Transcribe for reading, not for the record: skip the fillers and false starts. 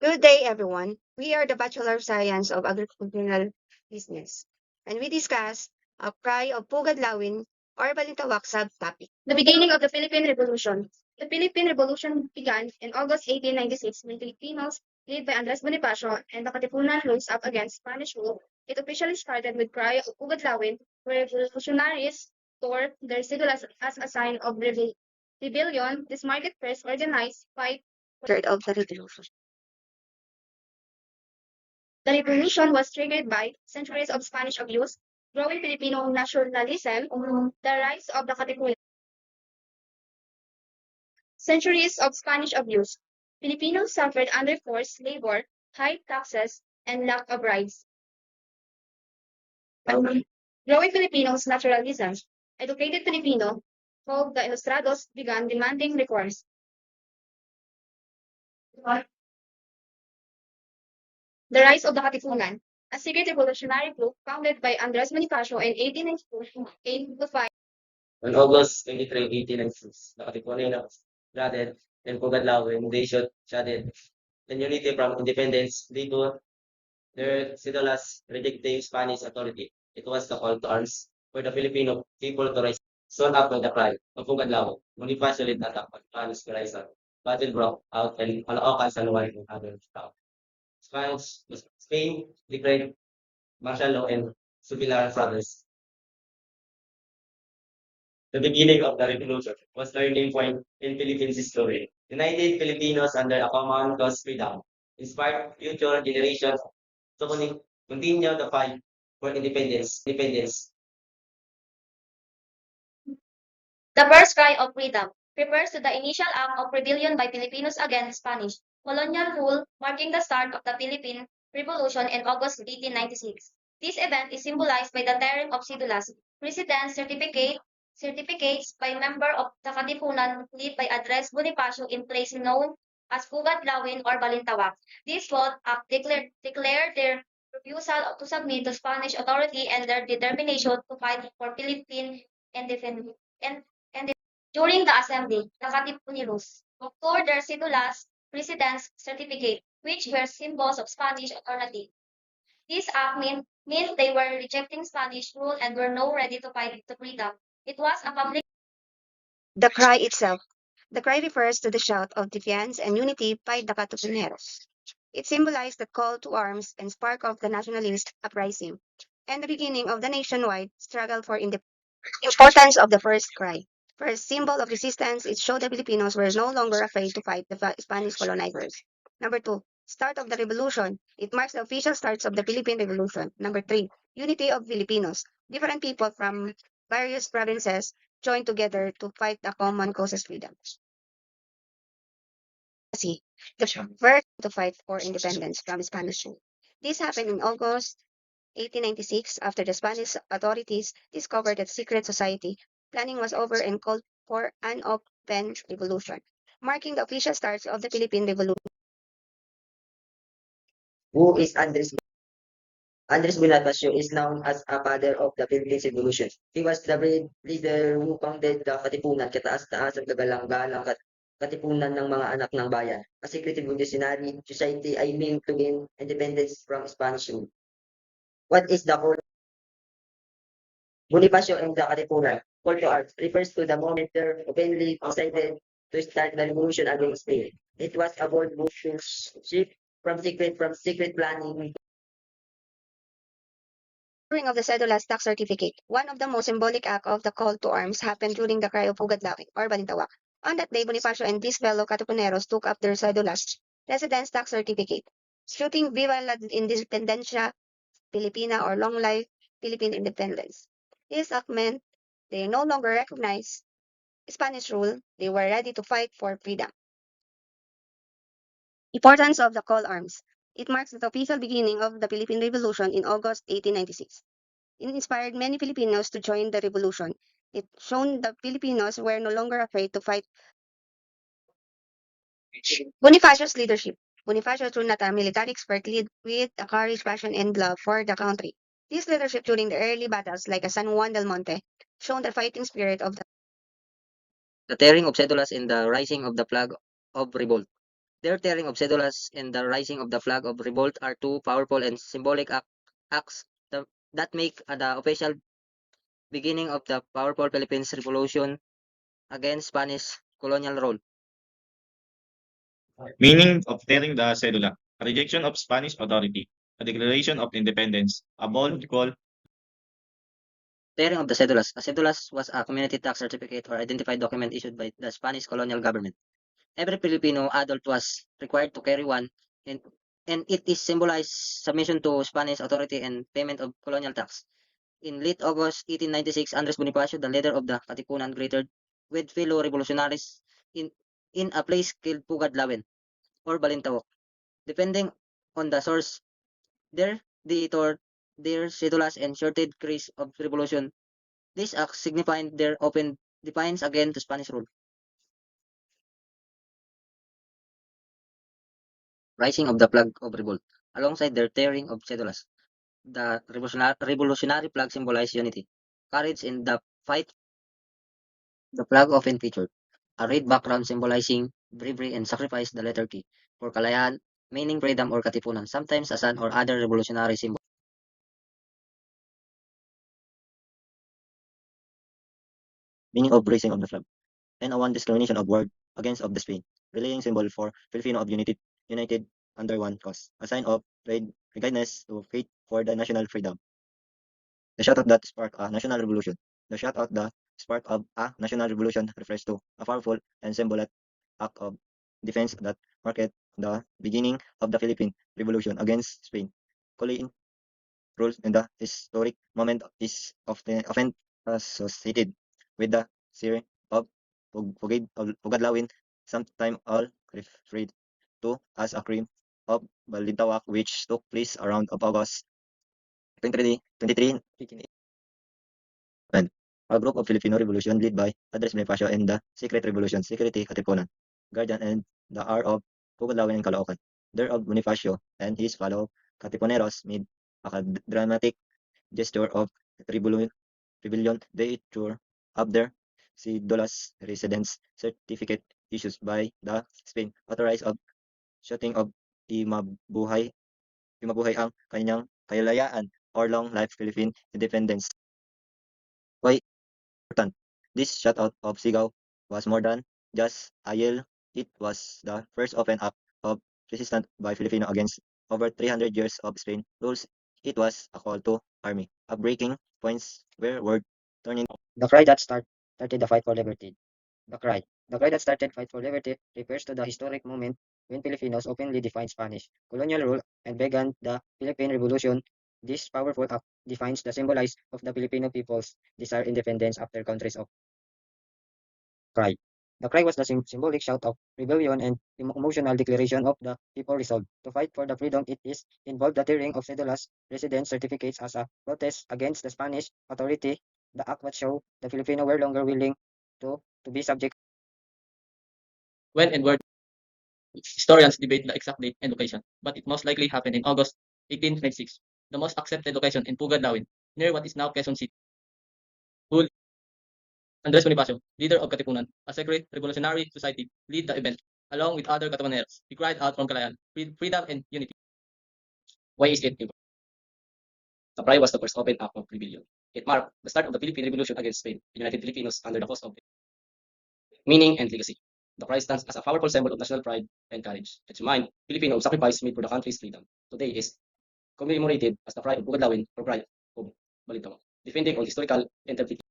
Good day, everyone. We are the Bachelor of Science of Agricultural Business, and we discuss a cry of Pugadlawin or Balintawak subtopic. The beginning of the Philippine Revolution. The Philippine Revolution began in August 1896 when Filipinos, led by Andres Bonifacio and the Katipunan, rose up against Spanish rule. It officially started with cry of Pugadlawin, where revolutionaries tore their sigil as a sign of rebellion. This marked the first organized fight of the revolution. The revolution was triggered by centuries of Spanish abuse, growing Filipino nationalism, the rise of the Katipunan. Centuries of Spanish abuse. Filipinos suffered under forced labor, high taxes, and lack of rights. Growing Filipinos nationalism. Educated Filipino, called the Ilustrados, began demanding reforms. The rise of the Katipunan, a secret revolutionary group founded by Andres Bonifacio in 1894, aimed to fight. On August 23, 1896, the Katipunan flooded and Pugadlawin, they shouted in unity from independence due to their cédulas rejecting Spanish authority. It was the call to arms for the Filipino people to rise. Soon after the cry of Pugadlawin, Bonifacio led attack on Spanish garrison. Battle broke out and Caloocan, San Juan, and other towns. Spain declared martial law and similar brothers. The beginning of the revolution was a turning point in Philippines history. United Filipinos under a common cause freedom inspired future generations to continue the fight for independence. The first cry of freedom refers to the initial act of rebellion by Filipinos against Spanish colonial rule, marking the start of the Philippine Revolution in August 1896. This event is symbolized by the tearing of cédulas, residence certificates by member of the Katipunan led by Andres Bonifacio in place known as Pugadlawin or Balintawak. This bold act declared their refusal to submit to Spanish authority and their determination to fight for Philippine independence. During the assembly, the Katipuneros tore their cédulas, residence certificate, which were symbols of Spanish authority. This act meant they were rejecting Spanish rule and were now ready to fight to freedom. It was a public. The cry itself. The cry refers to the shout of defiance and unity by the Katipuneros. It symbolized the call to arms and spark of the nationalist uprising, and the beginning of the nationwide struggle for independence. Importance of the first cry. First, symbol of resistance, it showed the Filipinos were no longer afraid to fight the Spanish colonizers. Number two, start of the revolution. It marks the official starts of the Philippine Revolution. Number three, unity of Filipinos. Different people from various provinces joined together to fight the common cause's freedom. See, the first to fight for independence from Spanish rule. This happened in August 1896 after the Spanish authorities discovered that secret society planning was over and called for an open revolution, marking the official start of the Philippine Revolution. Who is Andres? Andres Bonifacio is known as a father of the Philippine Revolution. He was the brave leader who founded the Katipunan, kataas-taas at kagalang-galang katipunan ng mga anak ng bayan. A secret revolutionary society aiming to gain independence from Spanish rule. What is the call? Bonifacio and the Katipunan. Call to arms refers to the moment they openly decided to start the revolution against Spain. It was a bold move to shift from secret planning. Of the Cedulas tax certificate, one of the most symbolic acts of the call to arms happened during the cry of Pugadlawin or Balintawak. On that day, Bonifacio and his fellow Katipuneros took up their Cedulas residence tax certificate, shooting Viva la Independencia Filipina or Long Life Philippine Independence. This act meant they no longer recognized Spanish rule, they were ready to fight for freedom. Importance of the call arms. It marks the official beginning of the Philippine Revolution in August 1896. It inspired many Filipinos to join the revolution. It showed the Filipinos were no longer afraid to fight. Bonifacio's leadership. Bonifacio, through not a military expert, led with a courage, passion, and love for the country. This leadership during the early battles, like San Juan del Monte, showed the fighting spirit of the The tearing of cedulas and the rising of the flag of revolt. Their tearing of cedulas and the rising of the flag of revolt are two powerful and symbolic acts that make the official beginning of the powerful Philippines Revolution against Spanish colonial rule. Meaning of tearing the cedula, a rejection of Spanish authority, a declaration of independence, a bold call. Tearing of the cedulas. A cedulas was a community tax certificate or identified document issued by the Spanish colonial government. Every Filipino adult was required to carry one, and, and it is symbolized submission to Spanish authority and payment of colonial tax. In late August 1896, Andres Bonifacio, the leader of the Katipunan, greeted with fellow revolutionaries in a place called Pugad Lawen or Balintawak. Depending on the source, they tore their cedulas and shorted cries of revolution. These acts signifying their open defiance against Spanish rule. Rising of the flag of revolt. Alongside their tearing of cedulas, the revolutionary flag symbolized unity, courage in the fight. The flag often featured a red background symbolizing bravery and sacrifice, the letter T, for Kalayaan, meaning freedom or Katipunan, sometimes a sun or other revolutionary symbol. Meaning of raising of the flag, and a one discrimination of word against of the Spain, relaying symbol for Filipino of united under one cause, a sign of regardless to fight for the national freedom. The shout out that sparked a national revolution. The shout out the spark of a national revolution refers to a powerful and symbolic act of defense that marked the beginning of the Philippine Revolution against Spain. Colin rules in the historic moment is often associated with the series of Pugadlawin, sometimes all referred to as a crime of Balintawak, which took place around of August 23, 1881. A group of Filipino revolution led by Andres Bonifacio and the Secret Revolution Security Katipunan, Guardian and the hour of Pugadlawin and Caloocan. Thereof Bonifacio and his fellow Katipuneros made a dramatic gesture of rebellion. They tore up their cedulas residence certificate issued by the Spain authorized of shooting of imabuhay ang kanyang kalayaan or long life Philippine independence. Why important? This shutout of Sigaw was more than just a yell. It was the first open act of resistance by Filipino against over 300 years of Spain rules. It was a call to army, a breaking points where word turning. The cry that started the fight for liberty. The cry. The cry that started fight for liberty refers to the historic moment when Filipinos openly defied Spanish colonial rule and began the Philippine Revolution. This powerful act defines the symbolize of the Filipino people's desire independence after countries of cry. The cry was the symbolic shout of rebellion and emotional declaration of the people resolved to fight for the freedom. It is involved the tearing of cedulas residence certificates as a protest against the Spanish authority. The act would show the Filipino were longer willing to be subject. When and where, historians debate the exact date and location, but it most likely happened in August 1896. The most accepted location in Pugad Lawin, near what is now Quezon City. Who Andres Bonifacio, leader of Katipunan, a secret revolutionary society, lead the event. Along with other Katipuneros, he cried out from Kalayaan, freedom and unity. Why is it important? The cry was the first open act of rebellion. It marked the start of the Philippine Revolution against Spain, the United Filipinos under the cause of meaning and legacy. The cry stands as a powerful symbol of national pride and courage. It reminds Filipino of sacrifice made for the country's freedom. Today is commemorated as the cry of Pugadlawin or cry of Balintawak, defending all historical interpretation.